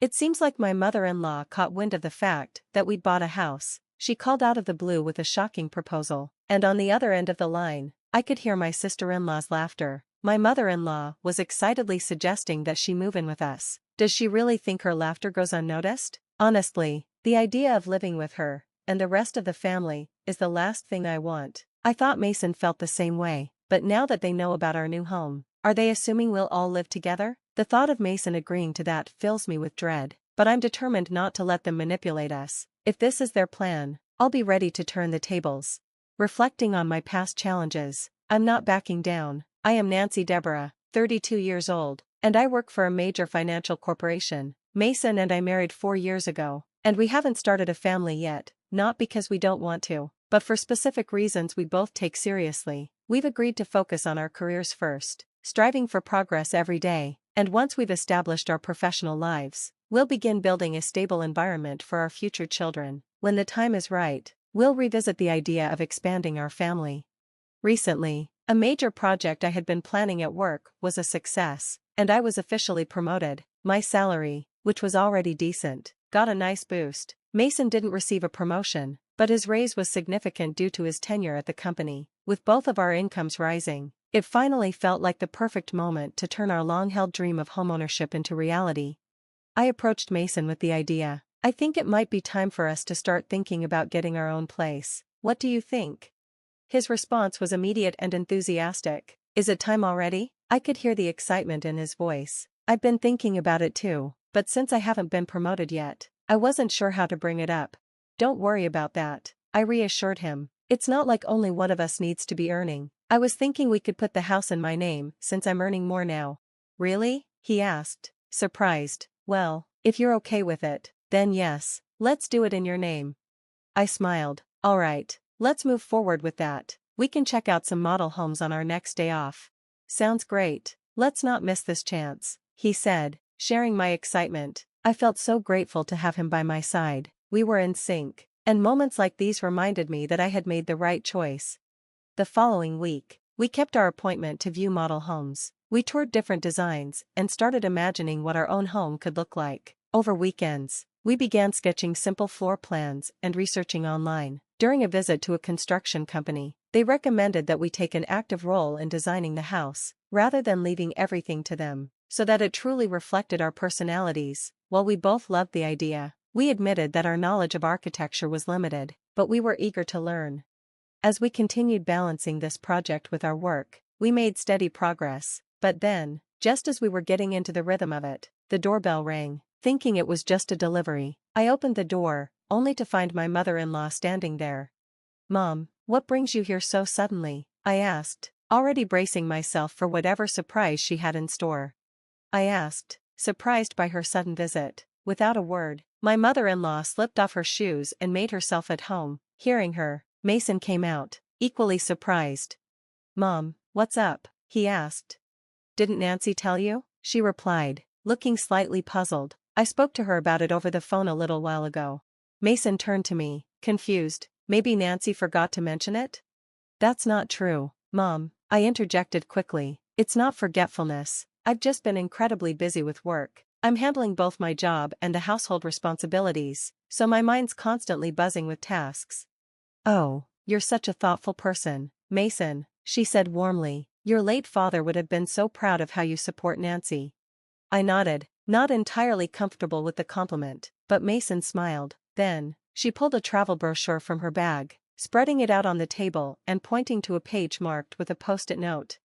It seems like my mother-in-law caught wind of the fact that we'd bought a house. She called out of the blue with a shocking proposal, and on the other end of the line, I could hear my sister-in-law's laughter. My mother-in-law was excitedly suggesting that she move in with us. Does she really think her laughter goes unnoticed? Honestly, the idea of living with her, and the rest of the family, is the last thing I want. I thought Mason felt the same way, but now that they know about our new home, are they assuming we'll all live together? The thought of Mason agreeing to that fills me with dread, but I'm determined not to let them manipulate us. If this is their plan, I'll be ready to turn the tables. Reflecting on my past challenges, I'm not backing down. I am Nancy Deborah, 32 years old, and I work for a major financial corporation. Mason and I married 4 years ago, and we haven't started a family yet, not because we don't want to, but for specific reasons we both take seriously. We've agreed to focus on our careers first, striving for progress every day, and once we've established our professional lives, we'll begin building a stable environment for our future children. When the time is right, we'll revisit the idea of expanding our family. Recently, a major project I had been planning at work was a success, and I was officially promoted. My salary, which was already decent, got a nice boost. Mason didn't receive a promotion, but his raise was significant due to his tenure at the company. With both of our incomes rising, it finally felt like the perfect moment to turn our long-held dream of homeownership into reality. I approached Mason with the idea. I think it might be time for us to start thinking about getting our own place. What do you think? His response was immediate and enthusiastic. Is it time already? I could hear the excitement in his voice. I've been thinking about it too, but since I haven't been promoted yet, I wasn't sure how to bring it up. Don't worry about that, I reassured him. It's not like only one of us needs to be earning. I was thinking we could put the house in my name since I'm earning more now. Really? He asked, surprised. Well, if you're okay with it, then yes, let's do it in your name. I smiled. All right, let's move forward with that. We can check out some model homes on our next day off. Sounds great. Let's not miss this chance, he said, sharing my excitement. I felt so grateful to have him by my side. We were in sync, and moments like these reminded me that I had made the right choice. The following week, we kept our appointment to view model homes. We toured different designs and started imagining what our own home could look like. Over weekends, we began sketching simple floor plans and researching online. During a visit to a construction company, they recommended that we take an active role in designing the house, rather than leaving everything to them, so that it truly reflected our personalities. While we both loved the idea, we admitted that our knowledge of architecture was limited, but we were eager to learn. As we continued balancing this project with our work, we made steady progress, but then, just as we were getting into the rhythm of it, the doorbell rang. Thinking it was just a delivery, I opened the door, only to find my mother-in-law standing there. Mom, what brings you here so suddenly? I asked, already bracing myself for whatever surprise she had in store. I asked, surprised by her sudden visit. Without a word, my mother-in-law slipped off her shoes and made herself at home. Hearing her, Mason came out, equally surprised. Mom, what's up? He asked. Didn't Nancy tell you? She replied, looking slightly puzzled. I spoke to her about it over the phone a little while ago. Mason turned to me, confused. Maybe Nancy forgot to mention it? That's not true, Mom, I interjected quickly. It's not forgetfulness. I've just been incredibly busy with work. I'm handling both my job and the household responsibilities, so my mind's constantly buzzing with tasks. Oh, you're such a thoughtful person, Mason, she said warmly. Your late father would have been so proud of how you support Nancy. I nodded, not entirely comfortable with the compliment, but Mason smiled. Then, she pulled a travel brochure from her bag, spreading it out on the table and pointing to a page marked with a post-it note.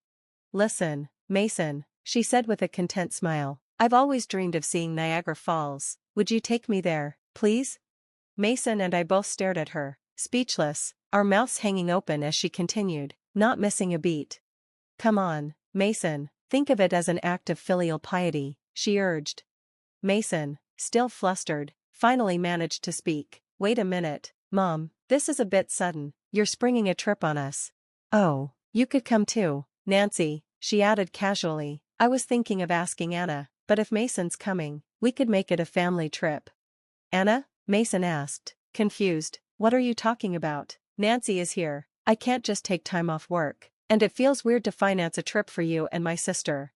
Listen, Mason, she said with a content smile. I've always dreamed of seeing Niagara Falls. Would you take me there, please? Mason and I both stared at her, speechless, our mouths hanging open as she continued, not missing a beat. Come on, Mason, think of it as an act of filial piety, she urged. Mason, still flustered, finally managed to speak. Wait a minute, Mom, this is a bit sudden. You're springing a trip on us. Oh, you could come too, Nancy, she added casually. I was thinking of asking Anna, but if Mason's coming, we could make it a family trip. Anna? Mason asked, confused. What are you talking about? Nancy is here. I can't just take time off work, and it feels weird to finance a trip for you and my sister.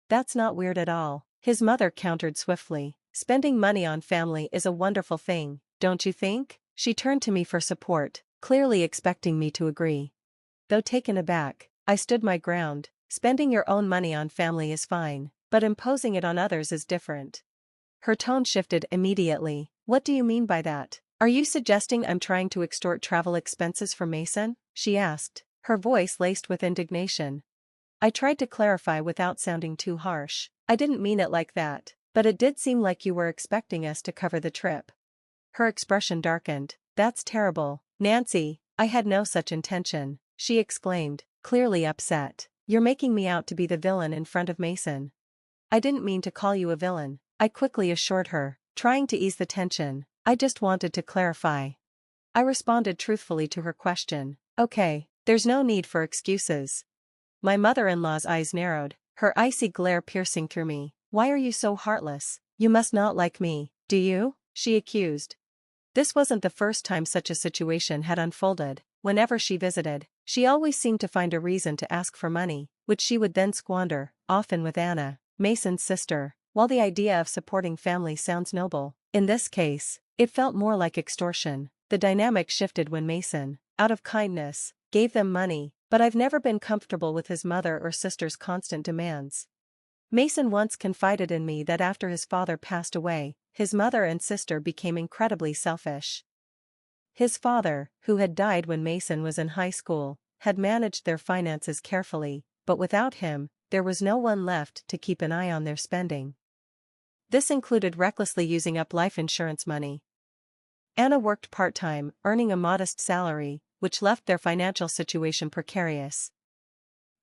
That's not weird at all, his mother countered swiftly. Spending money on family is a wonderful thing, don't you think? She turned to me for support, clearly expecting me to agree. Though taken aback, I stood my ground. Spending your own money on family is fine, but imposing it on others is different. Her tone shifted immediately. What do you mean by that? Are you suggesting I'm trying to extort travel expenses from Mason? She asked, her voice laced with indignation. I tried to clarify without sounding too harsh. I didn't mean it like that, but it did seem like you were expecting us to cover the trip. Her expression darkened. That's terrible. Nancy, I had no such intention, she exclaimed, clearly upset. You're making me out to be the villain in front of Mason. I didn't mean to call you a villain, I quickly assured her, trying to ease the tension. I just wanted to clarify. I responded truthfully to her question. Okay, there's no need for excuses. My mother-in-law's eyes narrowed, her icy glare piercing through me. Why are you so heartless? You must not like me, do you? She accused. This wasn't the first time such a situation had unfolded. Whenever she visited, she always seemed to find a reason to ask for money, which she would then squander, often with Anna, Mason's sister. While the idea of supporting family sounds noble, in this case, it felt more like extortion. The dynamic shifted when Mason, out of kindness, gave them money, but I've never been comfortable with his mother or sister's constant demands. Mason once confided in me that after his father passed away, his mother and sister became incredibly selfish. His father, who had died when Mason was in high school, had managed their finances carefully, but without him, there was no one left to keep an eye on their spending. This included recklessly using up life insurance money. Anna worked part-time, earning a modest salary, which left their financial situation precarious.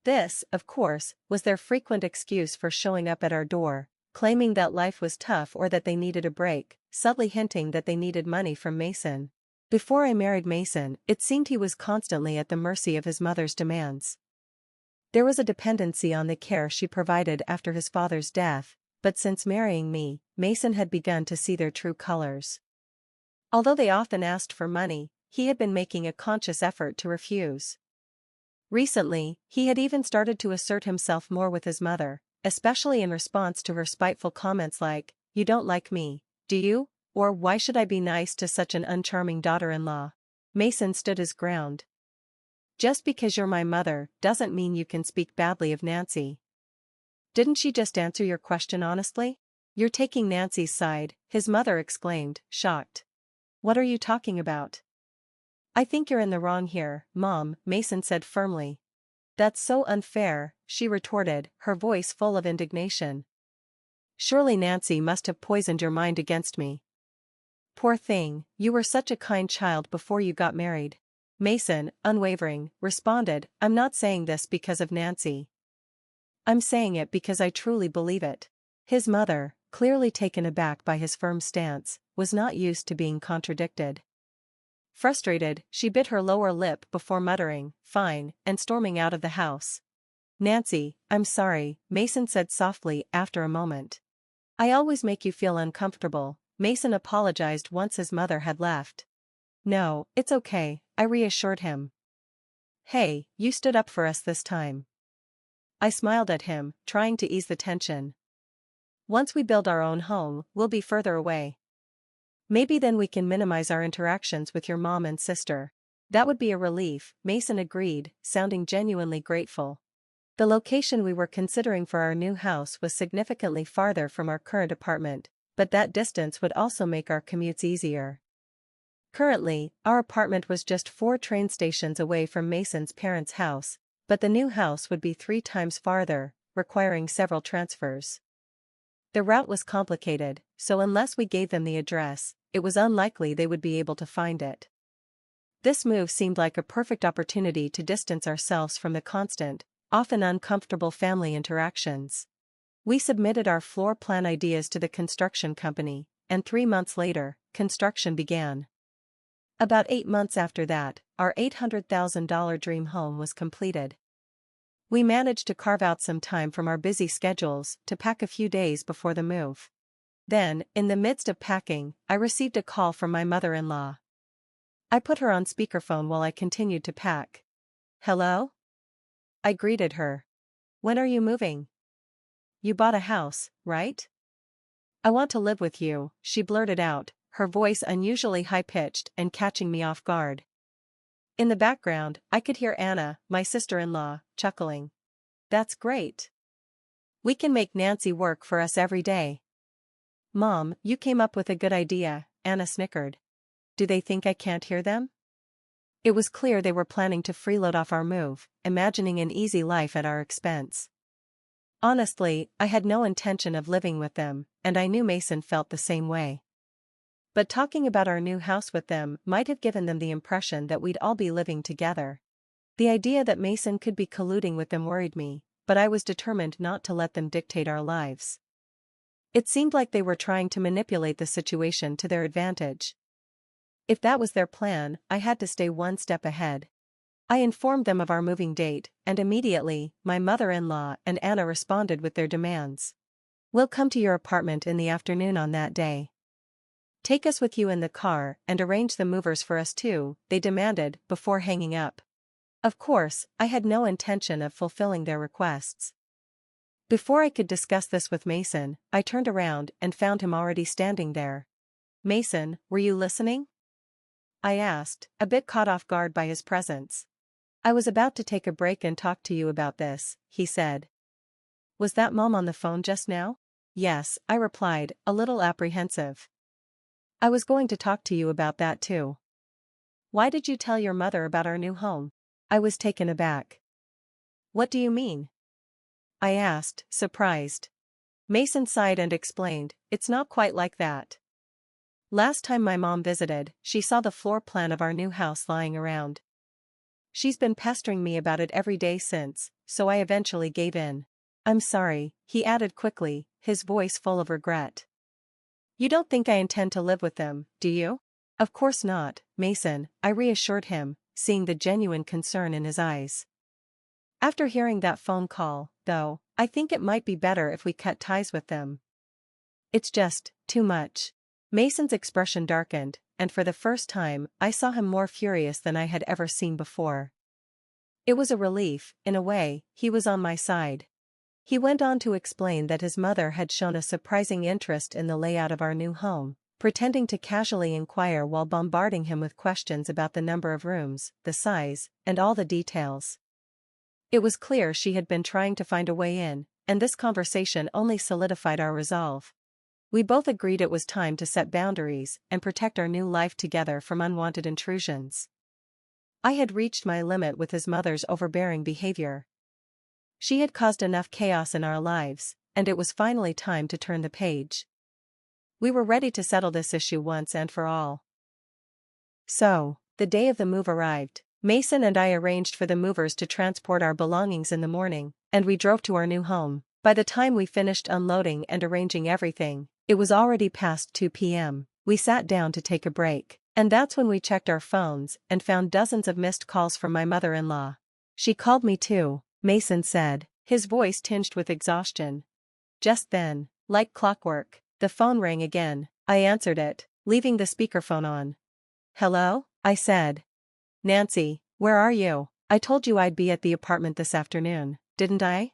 This, of course, was their frequent excuse for showing up at our door, claiming that life was tough or that they needed a break, subtly hinting that they needed money from Mason. Before I married Mason, it seemed he was constantly at the mercy of his mother's demands. There was a dependency on the care she provided after his father's death, but since marrying me, Mason had begun to see their true colors. Although they often asked for money, he had been making a conscious effort to refuse. Recently, he had even started to assert himself more with his mother, especially in response to her spiteful comments like, "You don't like me, do you?" Or "Why should I be nice to such an uncharming daughter-in-law?" Mason stood his ground. "Just because you're my mother doesn't mean you can speak badly of Nancy. Didn't she just answer your question honestly?" "You're taking Nancy's side," his mother exclaimed, shocked. "What are you talking about?" "I think you're in the wrong here, Mom," Mason said firmly. "That's so unfair," she retorted, her voice full of indignation. "Surely Nancy must have poisoned your mind against me." "Poor thing, you were such a kind child before you got married." Mason, unwavering, responded, "I'm not saying this because of Nancy. I'm saying it because I truly believe it." His mother, clearly taken aback by his firm stance, was not used to being contradicted. Frustrated, she bit her lower lip before muttering, "Fine," and storming out of the house. "Nancy, I'm sorry," Mason said softly after a moment. "I always make you feel uncomfortable," Mason apologized once his mother had left. "No, it's okay," I reassured him. "Hey, you stood up for us this time." I smiled at him, trying to ease the tension. "Once we build our own home, we'll be further away. Maybe then we can minimize our interactions with your mom and sister." "That would be a relief," Mason agreed, sounding genuinely grateful. The location we were considering for our new house was significantly farther from our current apartment, but that distance would also make our commutes easier. Currently, our apartment was just 4 train stations away from Mason's parents' house, but the new house would be 3 times farther, requiring several transfers. The route was complicated, so unless we gave them the address, it was unlikely they would be able to find it. This move seemed like a perfect opportunity to distance ourselves from the constant, often uncomfortable family interactions. We submitted our floor plan ideas to the construction company, and 3 months later, construction began. About 8 months after that, our $800,000 dream home was completed. We managed to carve out some time from our busy schedules to pack a few days before the move. Then, in the midst of packing, I received a call from my mother-in-law. I put her on speakerphone while I continued to pack. "Hello?" I greeted her. "When are you moving? You bought a house, right?" I want to live with you, she blurted out, her voice unusually high-pitched and catching me off guard. In the background, I could hear Anna, my sister-in-law, chuckling. That's great. We can make Nancy work for us every day. Mom, you came up with a good idea, Anna snickered. Do they think I can't hear them? It was clear they were planning to freeload off our move, imagining an easy life at our expense. Honestly, I had no intention of living with them, and I knew Mason felt the same way. But talking about our new house with them might have given them the impression that we'd all be living together. The idea that Mason could be colluding with them worried me, but I was determined not to let them dictate our lives. It seemed like they were trying to manipulate the situation to their advantage. If that was their plan, I had to stay one step ahead. I informed them of our moving date, and immediately, my mother-in-law and Anna responded with their demands. We'll come to your apartment in the afternoon on that day. Take us with you in the car and arrange the movers for us too, they demanded, before hanging up. Of course, I had no intention of fulfilling their requests. Before I could discuss this with Mason, I turned around and found him already standing there. Mason, were you listening? I asked, a bit caught off guard by his presence. I was about to take a break and talk to you about this, he said. Was that Mom on the phone just now? Yes, I replied, a little apprehensive. I was going to talk to you about that too. Why did you tell your mother about our new home? I was taken aback. What do you mean? I asked, surprised. Mason sighed and explained, it's not quite like that. Last time my mom visited, she saw the floor plan of our new house lying around. She's been pestering me about it every day since, so I eventually gave in. I'm sorry, he added quickly, his voice full of regret. You don't think I intend to live with them, do you? Of course not, Mason, I reassured him, seeing the genuine concern in his eyes. After hearing that phone call, though, I think it might be better if we cut ties with them. It's just too much. Mason's expression darkened, and for the first time, I saw him more furious than I had ever seen before. It was a relief, in a way, he was on my side. He went on to explain that his mother had shown a surprising interest in the layout of our new home, pretending to casually inquire while bombarding him with questions about the number of rooms, the size, and all the details. It was clear she had been trying to find a way in, and this conversation only solidified our resolve. We both agreed it was time to set boundaries and protect our new life together from unwanted intrusions. I had reached my limit with his mother's overbearing behavior. She had caused enough chaos in our lives, and it was finally time to turn the page. We were ready to settle this issue once and for all. So, the day of the move arrived. Mason and I arranged for the movers to transport our belongings in the morning, and we drove to our new home. By the time we finished unloading and arranging everything, it was already past 2 p.m. We sat down to take a break, and that's when we checked our phones and found dozens of missed calls from my mother-in-law. She called me too, Mason said, his voice tinged with exhaustion. Just then, like clockwork, the phone rang again. I answered it, leaving the speakerphone on. Hello? I said. Nancy, where are you? I told you I'd be at the apartment this afternoon, didn't I?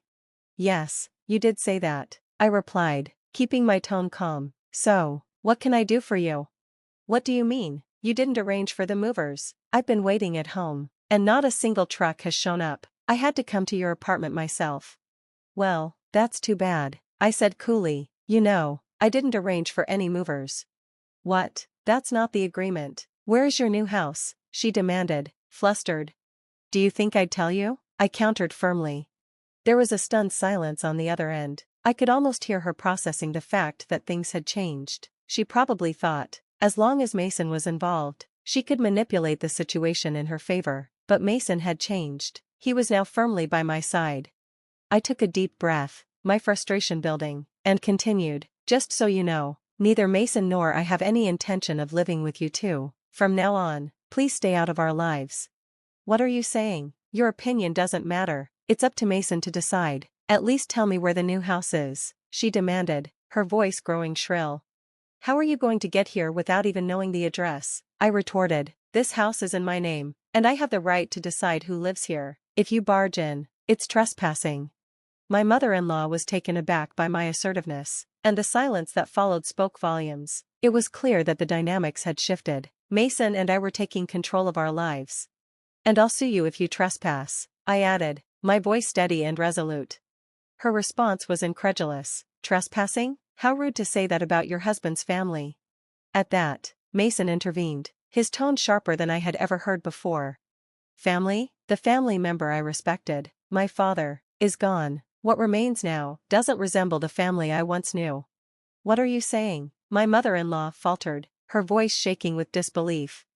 Yes, you did say that, I replied, keeping my tone calm. So, what can I do for you? What do you mean? You didn't arrange for the movers. I've been waiting at home, and not a single truck has shown up. I had to come to your apartment myself. Well, that's too bad, I said coolly. You know, I didn't arrange for any movers. What? That's not the agreement. Where is your new house? She demanded, flustered. Do you think I'd tell you? I countered firmly. There was a stunned silence on the other end. I could almost hear her processing the fact that things had changed. She probably thought, as long as Mason was involved, she could manipulate the situation in her favor, but Mason had changed. He was now firmly by my side. I took a deep breath, my frustration building, and continued, just so you know, neither Mason nor I have any intention of living with you two. From now on, please stay out of our lives. What are you saying? Your opinion doesn't matter. It's up to Mason to decide. At least tell me where the new house is, she demanded, her voice growing shrill. How are you going to get here without even knowing the address? I retorted. This house is in my name, and I have the right to decide who lives here. If you barge in, it's trespassing. My mother-in-law was taken aback by my assertiveness, and the silence that followed spoke volumes. It was clear that the dynamics had shifted. Mason and I were taking control of our lives. "And I'll sue you if you trespass," I added, my voice steady and resolute. Her response was incredulous. "Trespassing? How rude to say that about your husband's family." At that, Mason intervened, his tone sharper than I had ever heard before. "Family? The family member I respected, my father, is gone. What remains now doesn't resemble the family I once knew." "What are you saying?" my mother-in-law faltered, her voice shaking with disbelief.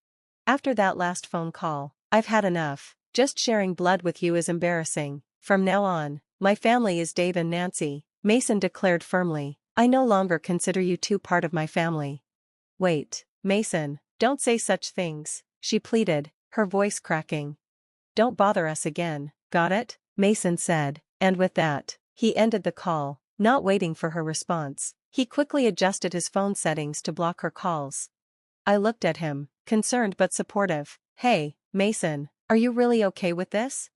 "After that last phone call, I've had enough. Just sharing blood with you is embarrassing. From now on, my family is Dave and Nancy," Mason declared firmly. "I no longer consider you two part of my family." "Wait, Mason, don't say such things," she pleaded, her voice cracking. "Don't bother us again, got it?" Mason said, and with that, he ended the call. Not waiting for her response, he quickly adjusted his phone settings to block her calls. I looked at him, concerned but supportive. "Hey, Mason, are you really okay with this?"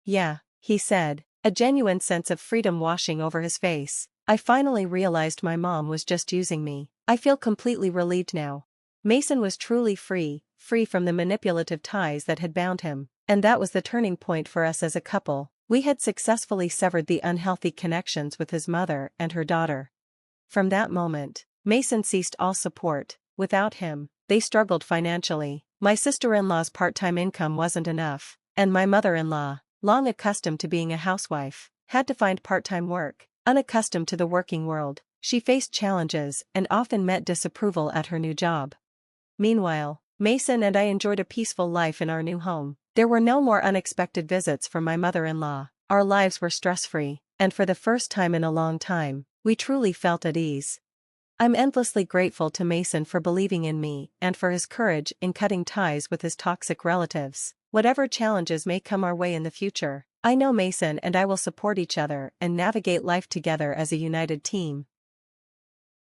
"Yeah," he said, a genuine sense of freedom washing over his face. "I finally realized my mom was just using me. I feel completely relieved now." Mason was truly free from the manipulative ties that had bound him, and that was the turning point for us as a couple. We had successfully severed the unhealthy connections with his mother and her daughter. From that moment, Mason ceased all support. Without him, they struggled financially. My sister-in-law's part-time income wasn't enough, and my mother-in-law, long accustomed to being a housewife, had to find part-time work. Unaccustomed to the working world, she faced challenges and often met disapproval at her new job. Meanwhile, Mason and I enjoyed a peaceful life in our new home. There were no more unexpected visits from my mother-in-law. Our lives were stress-free, and for the first time in a long time, we truly felt at ease. I'm endlessly grateful to Mason for believing in me and for his courage in cutting ties with his toxic relatives. Whatever challenges may come our way in the future, I know Mason and I will support each other and navigate life together as a united team.